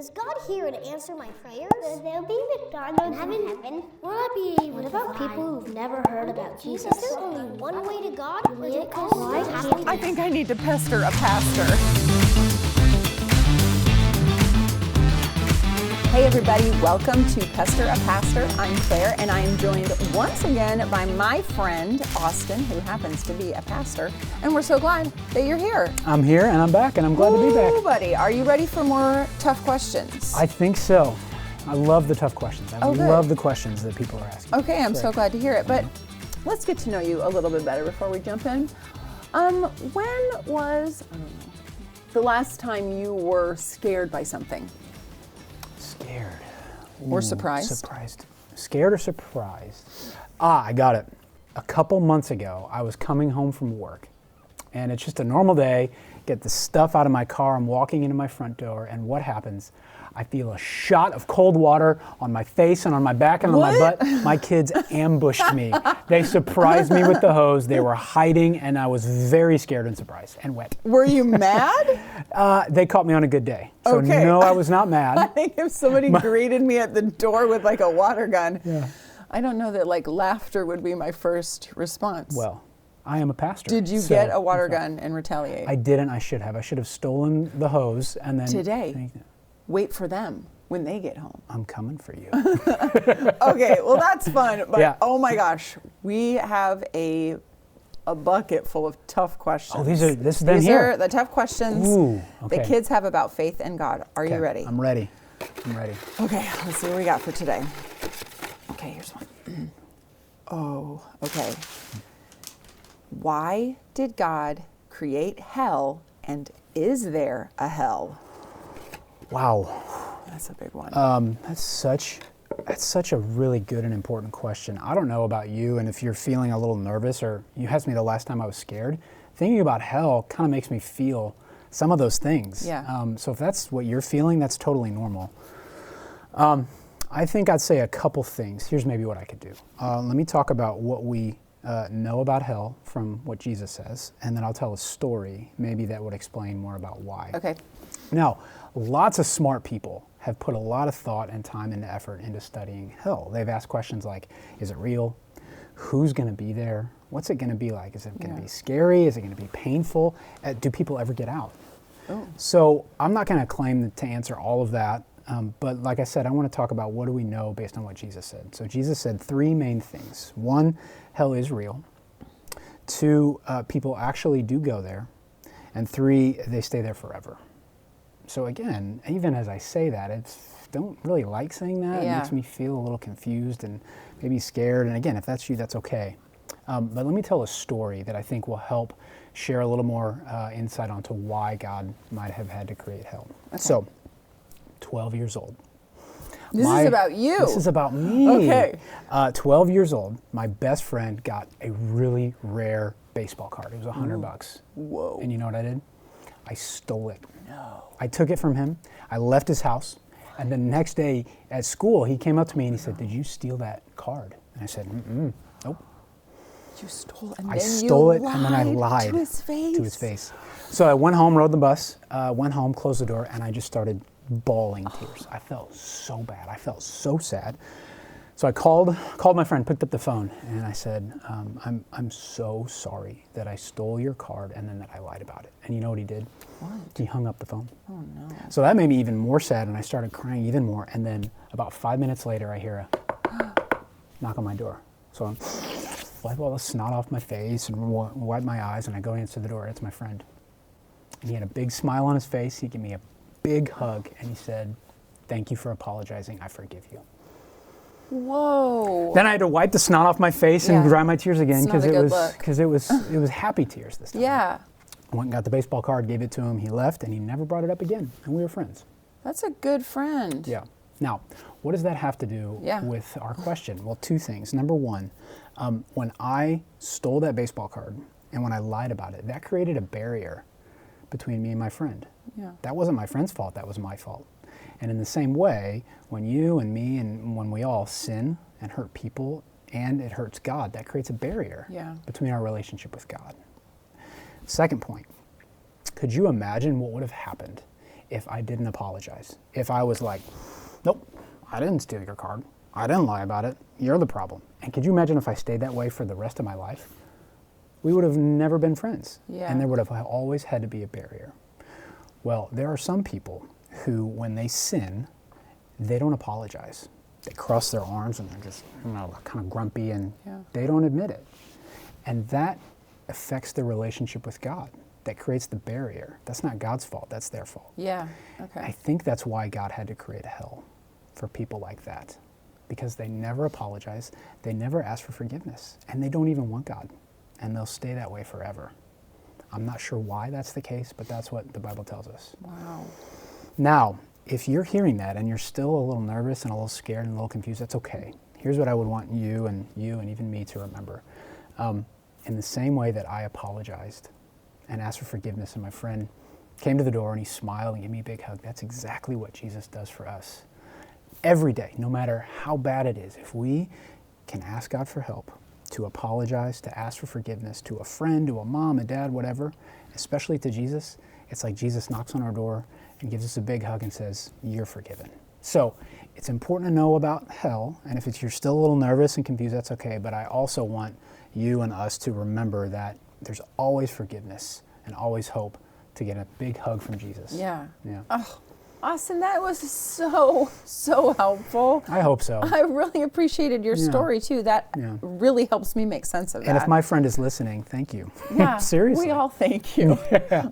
Is God here to answer my prayers? There'll be McDonald's in heaven. Will I be able What to about fly? people who've never heard about Jesus? Is there only one way to God? Or do all Why ways can't lead? I think I need to pester a pastor. Hey everybody, welcome to Pester a Pastor. I'm Claire and I am joined once again by my friend Austin, who happens to be a pastor, and we're so glad that you're here. I'm here and I'm back and I'm glad to be back. Buddy, are you ready for more tough questions? I think so. I love the tough questions. I Good. love the questions that people are asking. Okay, I'm so glad to hear it, but let's get to know you a little bit better before we jump in. When was the last time you were scared by something? Scared. Or surprised? Surprised. Scared or surprised? I got it. A couple months ago, I was coming home from work, and it's just a normal day. Get the stuff out of my car. I'm walking into my front door, and what happens? I feel a shot of cold water on my face and on my back and on my butt. My kids ambushed me. They surprised me with the hose. They were hiding, and I was very scared and surprised and wet. Were you mad? They caught me on a good day. So Okay. no, I was not mad. I think if somebody greeted me at the door with like a water gun, Yeah. I don't know that like laughter would be my first response. Well, I am a pastor. Did you so get a water gun and retaliate? I didn't. I should have. I should have stolen the hose and then Today? Wait for them when they get home. I'm coming for you. Okay, well that's fun, but Yeah. oh my gosh, we have a bucket full of tough questions. Oh, this is them These here. are the tough questions Ooh, the okay. kids have about faith and God. Are you Okay, ready? I'm ready. I'm ready. Okay, let's see what we got for today. Okay, here's one. Oh, okay. Why did God create hell, and is there a hell? Wow. That's a big one. That's such a really good and important question. I don't know about you, and if you're feeling a little nervous, or you asked me the last time I was scared, thinking about hell kind of makes me feel some of those things. Yeah. So if that's what you're feeling, that's totally normal. I think I'd say a couple things. Here's maybe what I could do. Let me talk about what we know about hell from what Jesus says, and then I'll tell a story maybe that would explain more about why. Okay. Now, lots of smart people have put a lot of thought and time and effort into studying hell. They've asked questions like, is it real? Who's going to be there? What's it going to be like? Is it going to be scary? Is it going to be painful? Do people ever get out? Oh. So I'm not going to claim to answer all of that, but like I said, I want to talk about what do we know based on what Jesus said. So Jesus said three main things. One, hell is real. Two, people actually do go there. And three, they stay there forever. So again, even as I say that, I don't really like saying that. Yeah. It makes me feel a little confused and maybe scared. And again, if that's you, that's okay. But let me tell a story that I think will help share a little more insight onto why God might have had to create hell. Okay. So, 12 years old. This is about you. This is about me. Okay. 12 years old, my best friend got a really rare baseball card. It was $100. Whoa. And you know what I did? I stole it. No. I took it from him. I left his house. And the next day at school, he came up to me and he said, "Did you steal that card?" And I said, nope. You stole, and I then stole you it and then I lied to his face. to his face. So I went home, rode the bus, went home, closed the door, and I just started bawling tears. I felt so bad. I felt so sad. So I called my friend, picked up the phone, and I said, I'm so sorry that I stole your card and then that I lied about it. And you know what he did? What? He hung up the phone. Oh no. So that made me even more sad, and I started crying even more. And then about 5 minutes later, I hear a knock on my door. So I'm wipe all the snot off my face and wipe my eyes, and I go answer the door. It's my friend. And he had a big smile on his face. He gave me a big hug, and he said, "Thank you for apologizing. I forgive you." Whoa. Then I had to wipe the snot off my face and dry my tears again It's not a good look. because it was happy tears this time. Yeah. I went and got the baseball card, gave it to him. He left, and he never brought it up again. And we were friends. That's a good friend. Yeah. Now, what does that have to do with our question? Well, two things. Number one, when I stole that baseball card and when I lied about it, that created a barrier between me and my friend. Yeah. That wasn't my friend's fault. That was my fault. And in the same way, when you and me and when we all sin and hurt people and it hurts God, that creates a barrier between our relationship with God. Second point, could you imagine what would have happened if I didn't apologize. If I was like, nope, I didn't steal your card. I didn't lie about it. You're the problem. And could you imagine if I stayed that way for the rest of my life? We would have never been friends. Yeah. And there would have always had to be a barrier. Well, there are some people who, when they sin, they don't apologize. They cross their arms and they're just, kind of grumpy, and they don't admit it. And that affects their relationship with God. That creates the barrier. That's not God's fault, that's their fault. Yeah, okay. I think that's why God had to create a hell for people like that, because they never apologize, they never ask for forgiveness, and they don't even want God, and they'll stay that way forever. I'm not sure why that's the case, but that's what the Bible tells us. Wow. Now, if you're hearing that and you're still a little nervous and a little scared and a little confused, that's okay. Here's what I would want you and even me to remember. In the same way that I apologized and asked for forgiveness, and my friend came to the door and he smiled and gave me a big hug, that's exactly what Jesus does for us. Every day, no matter how bad it is, if we can ask God for help, to apologize, to ask for forgiveness to a friend, to a mom, a dad, whatever, especially to Jesus, it's like Jesus knocks on our door and gives us a big hug and says, you're forgiven. So it's important to know about hell, and if you're still a little nervous and confused, that's okay, but I also want you and us to remember that there's always forgiveness and always hope to get a big hug from Jesus. Yeah. Yeah. Oh, Austin, that was so helpful. I hope so. I really appreciated your story too. That really helps me make sense of that. And if my friend is listening, thank you. Yeah, Seriously. we all thank you.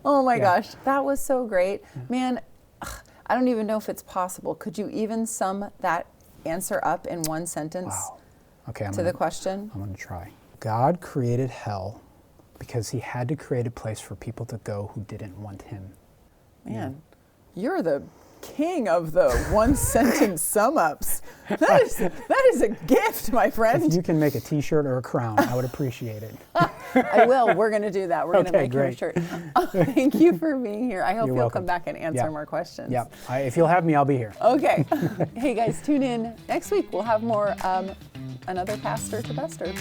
Oh my gosh, that was so great. Man, I don't even know if it's possible. Could you even sum that answer up in one sentence? Wow. Okay, the question? I'm going to try. God created hell because he had to create a place for people to go who didn't want him. Man, you're the king of the one sentence sum ups. That is a gift, my friend. If you can make a t-shirt or a crown, I would appreciate it. I will. We're going to do that. We're going to make great. your shirt. Oh, thank you for being here. I hope You're you'll welcome. come back and answer more questions. Yeah. If you'll have me, I'll be here. Okay. Hey guys, tune in next week. We'll have more another pastor to Pester.